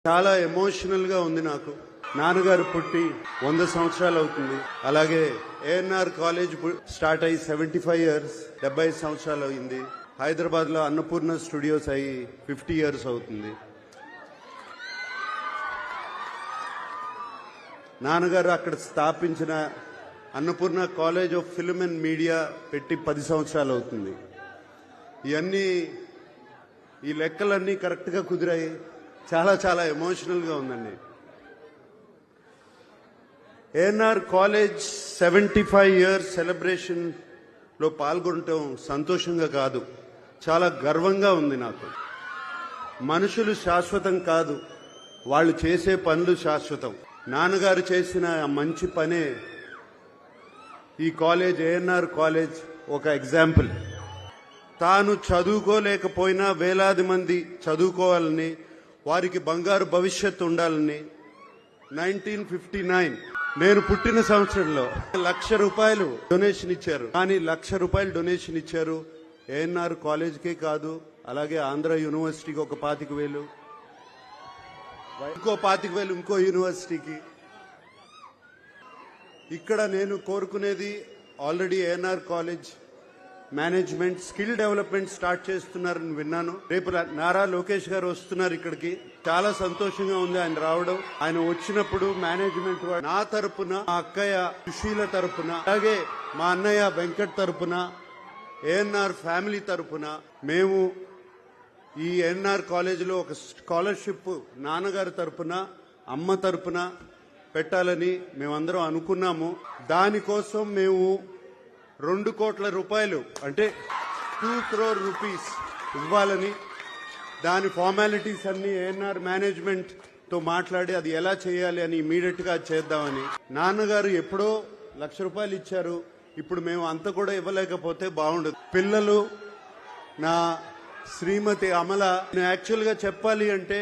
చాలా ఎమోషనల్ గా ఉంది నాకు. నాన్నగారు పుట్టి 100 సంవత్సరాలు అవుతుంది. అలాగే ఏఎన్ఆర్ కాలేజ్ స్టార్ట్ అయ్యి 75 ఇయర్స్ 70 సంవత్సరాలు అయింది. హైదరాబాద్ లో అన్నపూర్ణ స్టూడియోస్ అయ్యి 50 ఇయర్స్ అవుతుంది. నాన్నగారు అక్కడ స్థాపించిన Annapurna college of film and media పెట్టి 10 సంవత్సరాలు అవుతుంది. ఈ లెక్కలన్నీ కరెక్ట్ గా కుదిరాయి. చాలా చాలా ఎమోషనల్ గా ఉందండి. ఏఎన్ఆర్ కాలేజ్ 75 ఇయర్స్ సెలబ్రేషన్ లో పాల్గొనటం సంతోషంగా కాదు, చాలా గర్వంగా ఉంది నాకు. మనుషులు శాశ్వతం కాదు, వాళ్ళు చేసే పనులు శాశ్వతం. నాన్నగారు చేసిన మంచి పనే ఈ కాలేజ్, ఏఎన్ఆర్ కాలేజ్ ఒక ఎగ్జాంపుల్. తాను చదువుకోలేకపోయినా వేలాది మంది చదువుకోవాలని, వారికి బంగారు భవిష్యత్తు ఉండాలని 1959 నేను పుట్టిన సంవత్సరంలో ₹1,00,000 డొనేషన్ ఇచ్చారు. కానీ ₹1,00,000 డొనేషన్ ఇచ్చారు ఏఎన్ఆర్ కాలేజ్కే కాదు, అలాగే ఆంధ్ర యూనివర్సిటీకి ఒక 25,000, ఇంకో 25,000 ఇంకో యూనివర్సిటీకి. ఇక్కడ నేను కోరుకునేది, already ANR college management skill development start చేస్తున్నారని విన్నాను. రేపు నారా లోకేష్ గారు వస్తున్నారు ఇక్కడికి. చాలా సంతోషంగా ఉంది ఆయన రావడం. ఆయన వచ్చినప్పుడు మేనేజ్మెంట్ నా తరపున, మా అక్కయ్య సుశీల తరపున, అలాగే మా అన్నయ్య వెంకట్ తరపున, ఏఎన్ఆర్ ఫ్యామిలీ తరపున మేము ఈ ఏఎన్ఆర్ కాలేజీలో ఒక స్కాలర్షిప్ నాన్నగారి తరపున, అమ్మ తరపున పెట్టాలని మేమందరం అనుకున్నాము. దానికోసం మేము ₹2 కోట్ల అంటే 2 crore రూపీస్ ఇవ్వాలని, దాని ఫార్మాలిటీస్ అన్ని ఏఎన్ఆర్ మేనేజ్మెంట్ తో మాట్లాడి అది ఎలా చేయాలి అని ఇమీడియట్ గా చేద్దామని. నాన్నగారు ఎప్పుడో ₹1,00,000 ఇచ్చారు. ఇప్పుడు మేము అంత కూడా ఇవ్వలేకపోతే బాగుండదు. పిల్లలు, నా శ్రీమతి అమల, యాక్చువల్ గా చెప్పాలి అంటే